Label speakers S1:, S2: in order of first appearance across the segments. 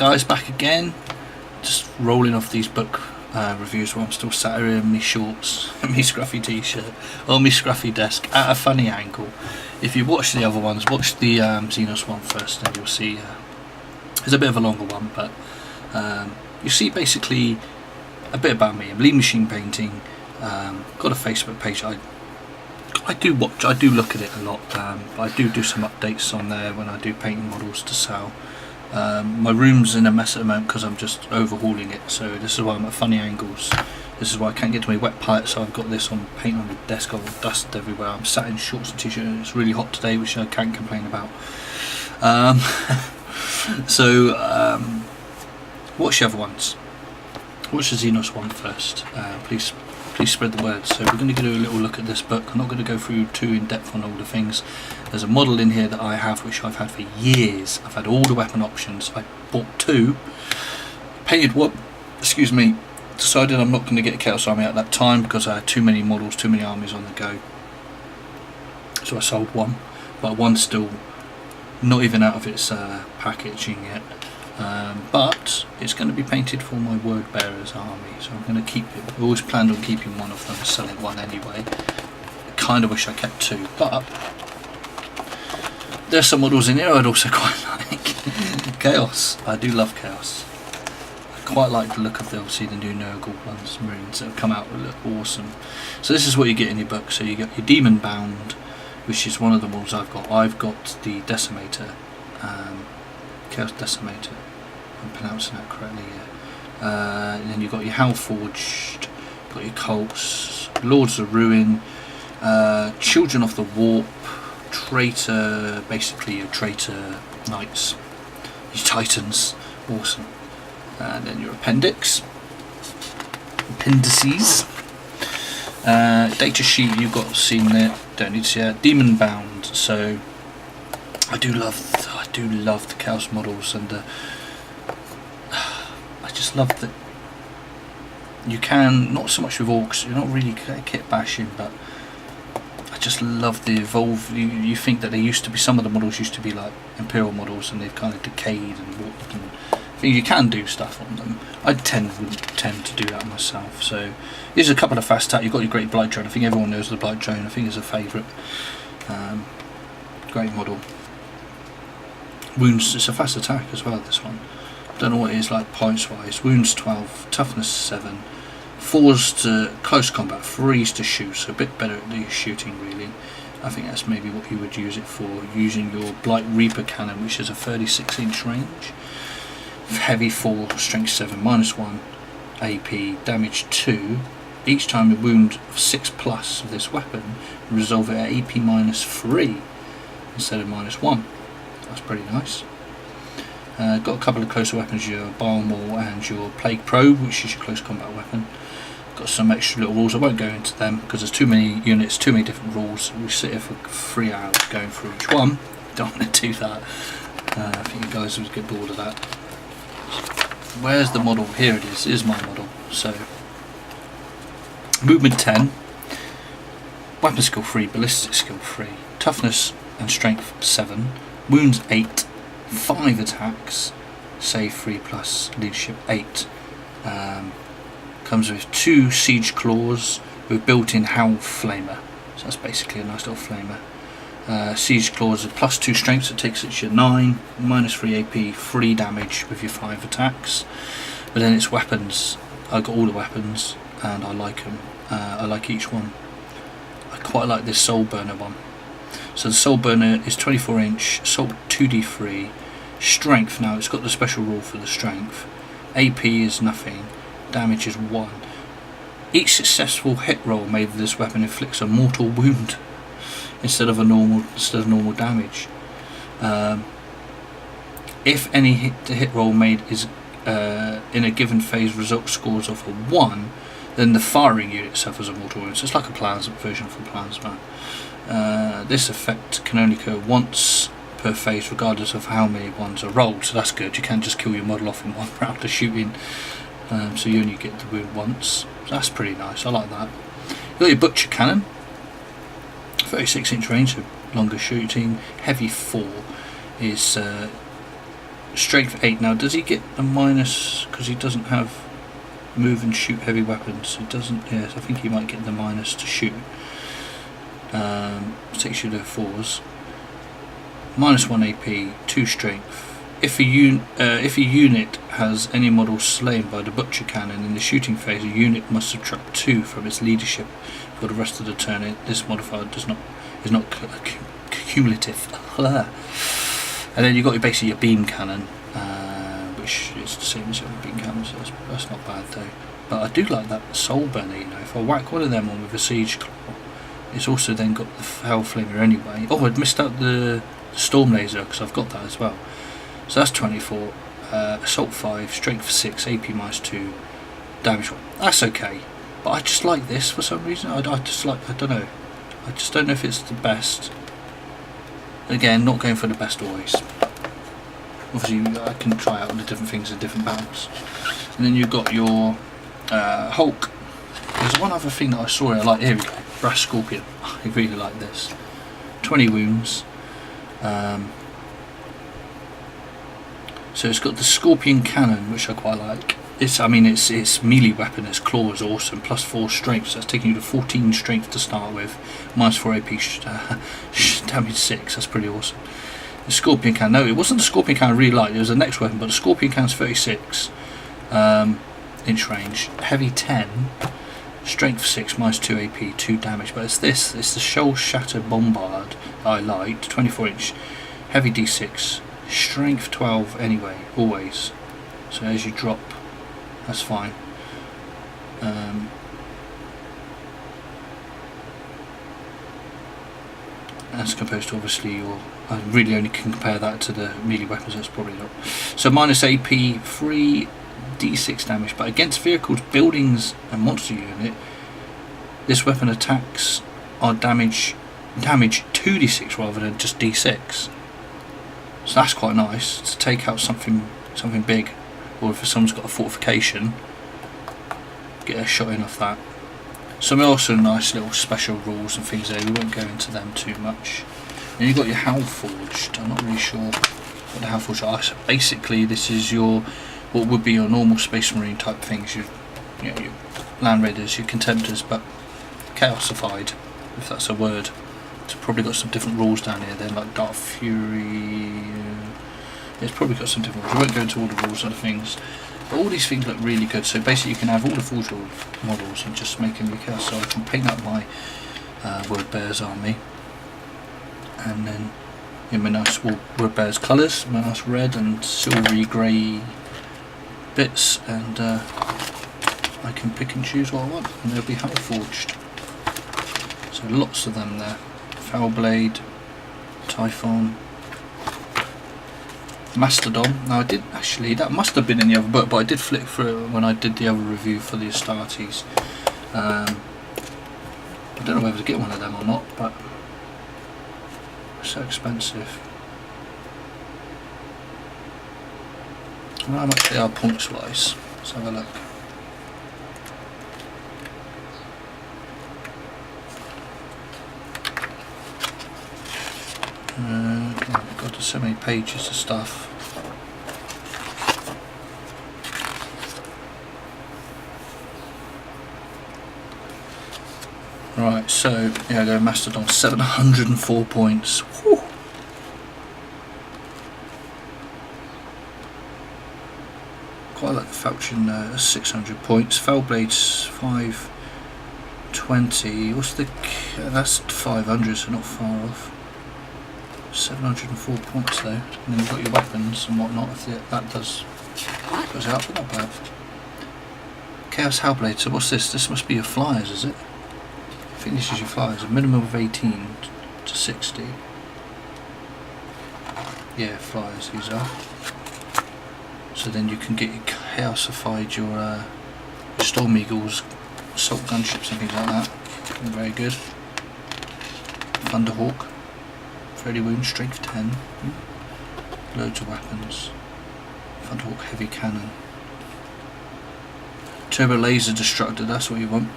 S1: guys, back again. Just rolling off these book reviews while I'm still sat here in my shorts, my scruffy t-shirt, on my scruffy desk at a funny angle. If you watch the other ones, watch the Xenos one first, and you'll see it's a bit of a longer one, but you see basically a bit about me. I'm LeanMachine-Painting. Got a Facebook page. I do look at it a lot, but I do some updates on there when I do painting models to sell. My room's in a mess at the moment because I'm just overhauling it, so this is why I'm at funny angles. This is why I can't get to my wet palette, so I've got this on paint on the desk. I've got dust everywhere. I'm sat in shorts and t-shirt, and it's really hot today, which I can't complain about. Watch the other ones. Watch the Xenos one first. Please spread the word. So we're going to do a little look at this book. I'm not going to go through too in depth on all the things. There's a model in here that I have, which I've had for years. I've had all the weapon options. I bought two, painted one, decided I'm not going to get a Chaos Army at that time because I had too many models, too many armies on the go. So I sold one, but one's still not even out of its packaging yet. But it's going to be painted for my Word Bearers army, so I'm going to keep it. I always planned on keeping one of them and selling one anyway. I kind of wish I kept two, but there's some models in here I'd also quite like. Chaos. I do love Chaos. I quite like the look of obviously the new Nurgle ones, Marines that have come out that look awesome. So this is what you get in your book. So you get your Demon Bound, which is one of the models I've got. I've got the Decimator, Chaos Decimator. I'm pronouncing that correctly, yeah. And then you've got your Hellforged, you've got your Cults, Lords of Ruin, Children of the Warp, Traitor, basically your Traitor Knights, your Titans, awesome. And then your appendices. Data sheet you've got seen there, don't need to see that. Demon Bound, so I do love the Chaos models, and I just love that you can, not so much with orcs, you're not really kit bashing, but I just love the evolve. You think that they used to be, some of the models used to be like Imperial models, and they've kind of decayed and warped, and I think you can do stuff on them. I wouldn't tend to do that myself. So here's a couple of fast attack. You've got your Great Blight Drone. I think everyone knows the Blight Drone. I think it's a favourite. Great model. Wounds, it's a fast attack as well, this one. Don't know what it is like points wise. Wounds 12, toughness 7, 4s to close combat, 3s to shoot, so a bit better at the shooting really. I think that's maybe what you would use it for, using your Blight Reaper cannon, which is a 36-inch range. Heavy 4, strength 7, -1, AP, damage 2. Each time a wound of 6+ of this weapon, resolve it at AP -3 instead of -1. That's pretty nice. Got a couple of closer weapons, your Balmor and your Plague Probe, which is your close combat weapon. Got some extra little rules. I won't go into them because there's too many units, too many different rules. We sit here for 3 hours going through each one. Don't want to do that. I think you guys would get bored of that. Where's the model? Here it is. Here's my model. So, movement 10, weapon skill 3, ballistic skill 3, toughness and strength 7, wounds 8, 5 attacks, save 3+, leadership 8. Comes with 2 siege claws with built-in Howl Flamer. So that's basically a nice little flamer. Siege claws are +2 strength, so it takes it to your 9, -3 AP, 3 damage with your 5 attacks. But then it's weapons. I got all the weapons and I like them. I like each one. I quite like this Soul Burner one. So the Soul Burner is 24-inch, Assault 2d3, Strength. Now it's got the special rule for the strength. AP is nothing, damage is 1. Each successful hit roll made with this weapon inflicts a mortal wound instead of normal damage. If any hit roll made is in a given phase result scores of a 1, then the firing unit suffers a mortal wound. So it's like a plasma version of a plasma. This effect can only occur once per phase, regardless of how many ones are rolled. So that's good. You can't just kill your model off in one round of shooting. So you only get the wound once. So that's pretty nice. I like that. You got your Butcher Cannon, 36-inch range, so longer shooting. Heavy 4 is strength 8. Now, does he get a minus because he doesn't have move and shoot heavy weapons? He doesn't. Yes, I think he might get the minus to shoot. Takes you to 4s. Minus 1 AP, 2 strength. If a unit has any model slain by the butcher cannon in the shooting phase, a unit must subtract 2 from its leadership for the rest of the turn. This modifier is not cumulative. And then you've got basically your beam cannon, which is the same as your beam cannon, so that's not bad though. But I do like that soul burner, you know. If I whack one of them on with a siege claw, it's also then got the hell flamer anyway. Oh, I'd missed out the storm laser because I've got that as well. So that's 24, assault 5, strength 6, AP minus 2, damage 1. That's okay, but I just like this for some reason. I just don't know. I just don't know if it's the best. Again, not going for the best always. Obviously, I can try out the different things in different battles. And then you've got your Hulk. There's one other thing that I saw I like. Here we go. Brass Scorpion. I really like this. 20 wounds. So it's got the Scorpion Cannon, which I quite like. It's melee weapon. Its claw is awesome. Plus 4 strength. So that's taking you to 14 strength to start with. Minus 4 AP. Damage 6. That's pretty awesome. The Scorpion Cannon. No, it wasn't the Scorpion Cannon I really liked. It was the next weapon, but the Scorpion Cannon's 36 inch range. Heavy 10. Strength 6, minus 2 AP, 2 damage. But it's the Shell Shatter Bombard that I liked. 24 inch. Heavy D6. Strength 12 anyway, always. So as you drop, that's fine. As opposed to obviously I really only can compare that to the melee weapons, that's probably not. So minus AP, 3 D6 damage, but against vehicles, buildings and monster unit, this weapon attacks are damage 2d6 rather than just d6. So that's quite nice to take out something big, or if someone's got a fortification, get a shot in off that. Some also nice little special rules and things there. We won't go into them too much. And you've got your Hellforged. I'm not really sure what the Hellforged are. So basically, this is what would be your normal Space Marine type things. Your Land Raiders, your Contemptors, but chaosified, if that's a word. It's probably got some different rules down here. They're like Dark Fury. It's probably got some different rules. We won't go into all the rules and things. But all these things look really good. So basically, you can have all the Forge models and just make them your chaos. So I can paint up my Word Bears army, and then in my nice Word Bears colours, my nice red and silvery grey bits, and I can pick and choose what I want, and they'll be Hellforged. So lots of them there. Foulblade, Typhon, Mastodon. Now I did actually, that must have been in the other book, but I did flick through it when I did the other review for the Astartes. I don't know whether to get one of them or not, but they're so expensive. I don't know how much they are points wise. Let's have a look. Oh God, there's so many pages of stuff. Right, so yeah, go Mastodon, 704 points. Whew. Quite like the Falchion, 600 points. Foulblade's 520. What's the? That's 500, so not far off. 704 points though, and then you've got your weapons and whatnot. If that does it up, but not bad. Chaos Hellblade. So what's this? This must be your flyers, is it? I think this is your flyers. A minimum of 18 to 60. Yeah, flyers. These are. So then you can get your chaosified your Storm Eagles, assault gunships and things like that. Very good. Thunderhawk. 30 wounds, strength 10. Loads of weapons. Thunderhawk heavy cannon. Turbo laser destructor, that's what you want.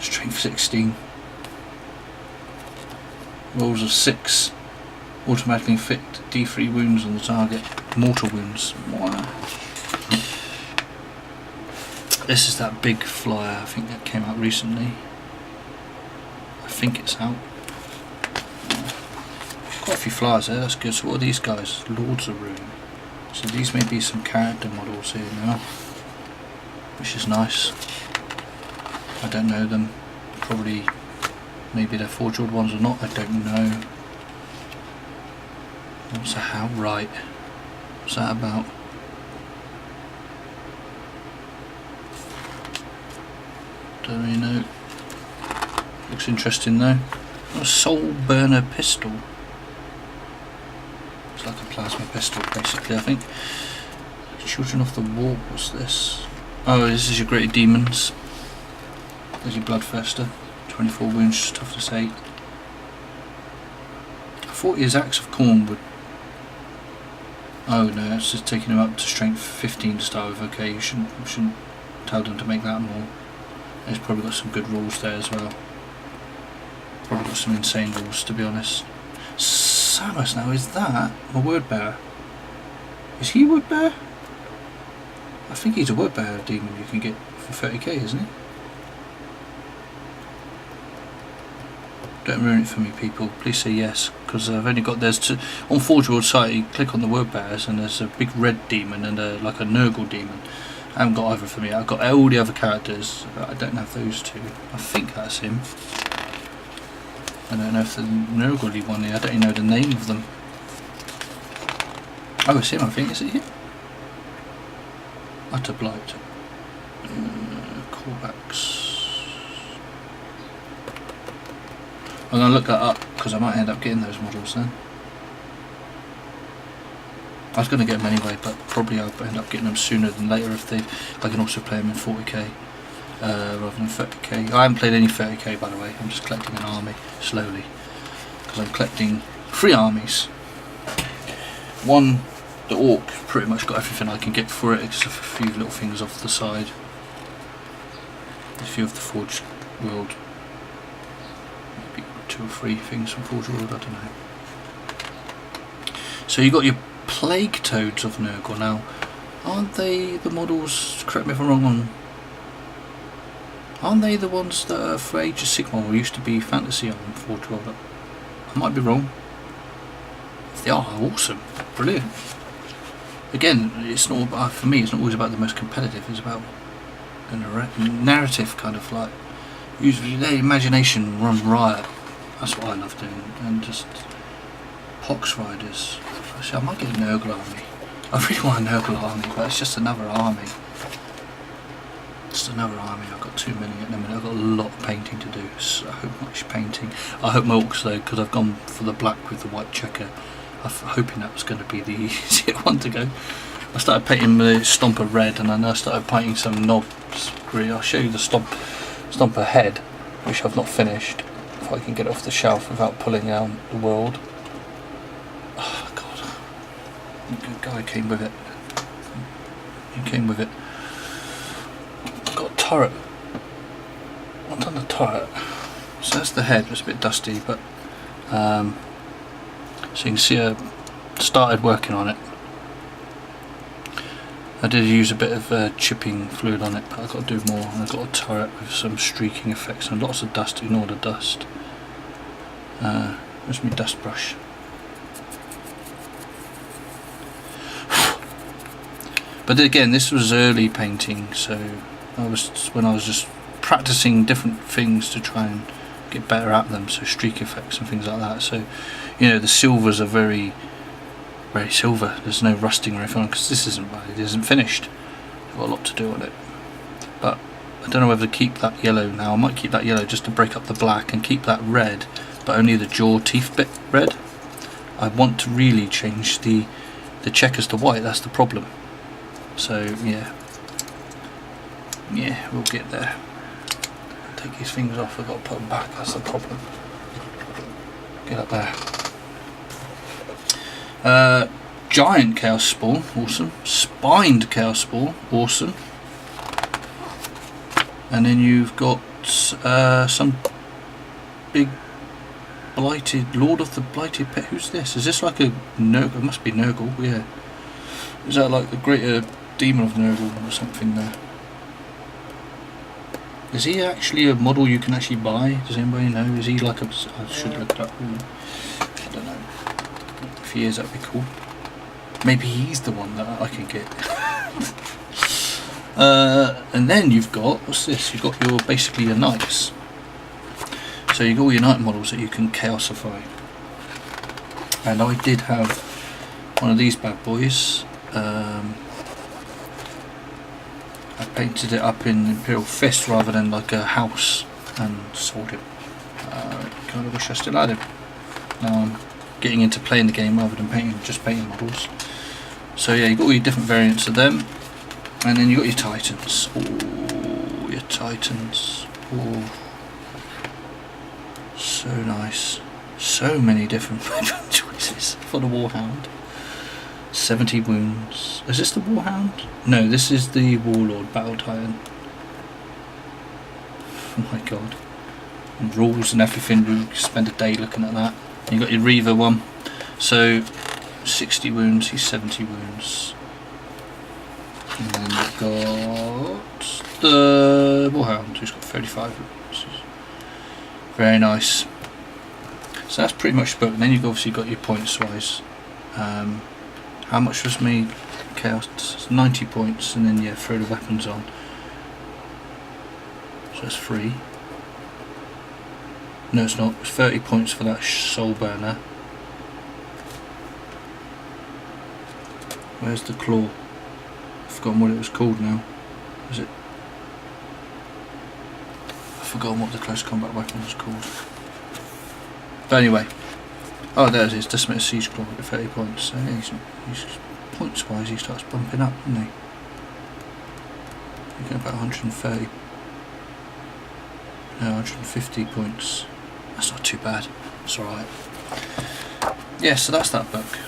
S1: Strength 16. Rolls of 6. Automatically inflict D3 wounds on the target. Mortal wounds. Wow. This is that big flyer, I think that came out recently. I think it's out. Quite a few flyers there, that's good. So what are these guys? Lords of Ruin. So these may be some character models here now, which is nice. I don't know them. Probably, maybe they're Forge World ones or not, I don't know. What's that outright? What's that about? Don't really know. Looks interesting though. A soul burner pistol. It's like a plasma pistol basically, I think. Children of the War, what's this? Oh, this is your Great Demons. There's your Bloodthirster. 24 wounds, toughness 8. I thought his Axe of Corn would... Oh no, it's just taking him up to strength 15 to start with. Okay, you shouldn't tell them to make that more. He's probably got some good rules there as well. Probably got some insane rules, to be honest. Samus now, is that a word bearer? Is he a word bearer? I think he's a word bearer demon you can get for 30k, isn't he? Don't ruin it for me, people. Please say yes, because I've only got on Forge World site. You click on the word bearers, and there's a big red demon and like a Nurgle demon. I haven't got either for me. I've got all the other characters. I don't have those two. I think that's him. I don't know if the Nurgle one here. I don't even know the name of them. Oh, it's him. I think. Is it him? Utter Blight. Callbacks. I'm going to look that up because I might end up getting those models then. I was going to get them anyway, but probably I'll end up getting them sooner than later if I can also play them in 40k rather than 30k. I haven't played any 30k by the way. I'm just collecting an army slowly because I'm collecting 3 armies. One, the Orc, pretty much got everything I can get for it except for a few little things off the side. A few of the Forged World, maybe 2 or 3 things from Forged World, I don't know. So you got your Plague Toads of Nurgle. Now, aren't they the models, correct me if I'm wrong, aren't they the ones that are for Age of Sigmar or used to be Fantasy on Forge World? I might be wrong. If they are, awesome, brilliant. Again, it's not about, for me, it's not always about the most competitive, it's about a narrative kind of like, usually their imagination run riot. That's what I love doing, and just Pox Riders. Actually, I might get a Nurgle army. I really want a Nurgle army, but it's just another army. Just another army. I've got 2 million at the minute. I've got a lot of painting to do. So much painting. I hope my Orcs though, because I've gone for the black with the white checker. I'm hoping that was going to be the easier one to go. I started painting the Stomper red, and then I started painting some knobs green. I'll show you the Stomper head, which I've not finished. If I can get it off the shelf without pulling down the world. Oh God, the good guy came with it. He came with it. I've got a turret. I've done the turret. So that's the head. It's a bit dusty, but so you can see I started working on it. I did use a bit of chipping fluid on it, but I've got to do more. And I've got a turret with some streaking effects and lots of dust. Ignore the dust. Where's my dust brush? But again, this was early painting, so when I was just practicing different things to try and get better at them, so streak effects and things like that. So, you know, the silvers are very silver. There's no rusting or anything on because this isn't finished. I've got a lot to do on it, but I don't know whether to keep that yellow now. I might keep that yellow just to break up the black and keep that red, but only the jaw teeth bit red. I want to really change the checkers to white. That's the problem. So yeah, we'll get there. Take these things off. I've got to put them back. That's the problem. Get up there. Giant Chaos Spore, awesome. Spined Chaos Spore, awesome. And then you've got some big Blighted, Lord of the Blighted Pit. Who's this? Is this like a Nurgle? It must be Nurgle, yeah. Is that like the greater demon of Nurgle or something there? Is he actually a model you can actually buy? Does anybody know? Is he like a... I should look it up. I don't know. If he is, that'd be cool. Maybe he's the one that I can get. And then you've got... What's this? You've got your... basically your knights. So you've got all your knight models that you can chaosify. And I did have one of these bad boys. I painted it up in Imperial Fist rather than like a house and sold it. Kind of wish I still had it. Now I'm getting into playing the game rather than just painting models. So yeah, you've got all your different variants of them, and then you've got your Titans. Oh, your Titans. Oh, so nice. So many different weapon choices for the Warhound. 70 wounds. Is this the Warhound? No, this is the Warlord Battle Titan. Oh my god. And rules and everything, you spend a day looking at that. You got your Reaver one. So 60 wounds, he's 70 wounds. And then you've got the Warhound, who's got 35 wounds. Very nice. So that's pretty much the book. And then you've obviously got your points wise. How much was me chaos? It's 90 points, and then yeah, throw the weapons on. So it's free. No, it's not. It's 30 points for that soul burner. Where's the claw? I've forgotten what it was called now. Is it? I've forgotten what the close combat weapon was called. But anyway. Oh, there it is. Decimated Siege Claw at 30 points. So yeah, he's points wise, he starts bumping up, doesn't he? You get about 130. No, 150 points. That's not too bad. It's alright. Yeah, so that's that book.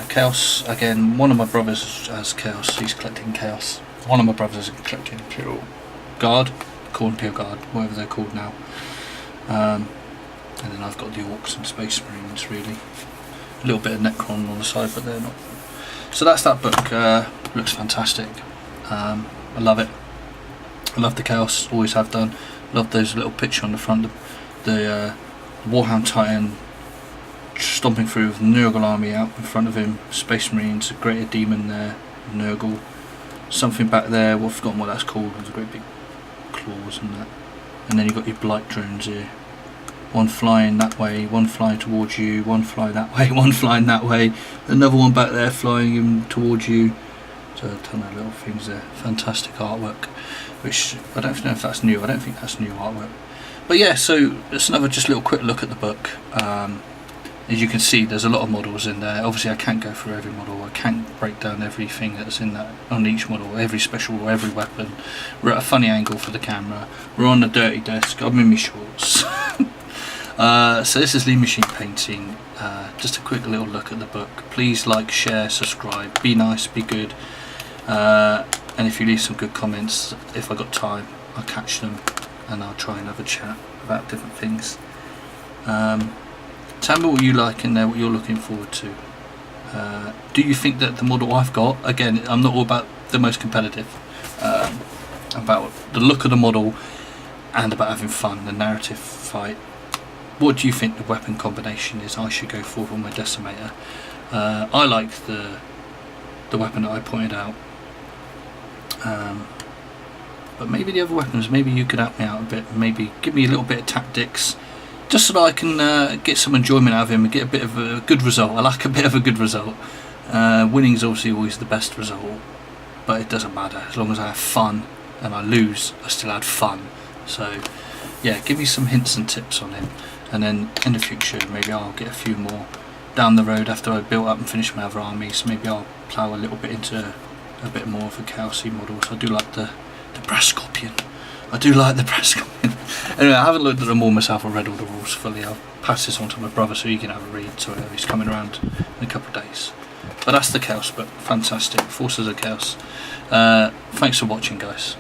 S1: Chaos, again, one of my brothers has Chaos. He's collecting Chaos. One of my brothers is collecting Imperial Guard. Called Imperial Guard, whatever they're called now. And then I've got the Orcs and Space Marines, really. A little bit of Necron on the side, but they're not. So that's that book. Looks fantastic. I love it. I love the Chaos, always have done. Love those little picture on the front. The Warhound Titan stomping through with the Nurgle army out in front of him. Space Marines, a greater demon there. Nurgle. Something back there, well, I've forgotten what that's called. With the great big claws and that. And then you've got your Blight drones here. One flying that way, one flying towards you, one flying that way, one flying that way, another one back there flying him towards you. So a ton of little things there. Fantastic artwork, which I don't know if that's new. I don't think that's new artwork. But yeah, so it's another just little quick look at the book. As you can see, there's a lot of models in there. Obviously I can't go through every model. I can't break down everything that's in that on each model, every special or every weapon. We're at a funny angle for the camera. We're on the dirty desk. I'm in my shorts. So this is LeanMachine-Painting. Just a quick little look at the book. Please like, share, subscribe. Be nice, be good. And if you leave some good comments, if I got time, I'll catch them and I'll try and have a chat about different things. Tell me what you like in there, what you're looking forward to. Do you think that the model I've got, again, I'm not all about the most competitive, about the look of the model and about having fun, the narrative fight. What do you think the weapon combination is I should go for my Decimator? I like the weapon that I pointed out. But maybe the other weapons, maybe you could help me out a bit, maybe give me a little bit of tactics, just so that I can get some enjoyment out of him and get a bit of a good result. I like a bit of a good result. Winning is obviously always the best result, but it doesn't matter, as long as I have fun, and I lose, I still had fun. So yeah, give me some hints and tips on him, and then in the future maybe I'll get a few more down the road after I built up and finished my other armies. Maybe I'll plough a little bit into a bit more of a chaosy model. So I do like the brass scorpion. I do like the brass scorpion. Anyway, I haven't looked at them all myself or read all the rules fully. I'll pass this on to my brother so he can have a read. So he's coming around in a couple of days. But that's the Chaos book. Fantastic. Forces of Chaos. Thanks for watching, guys.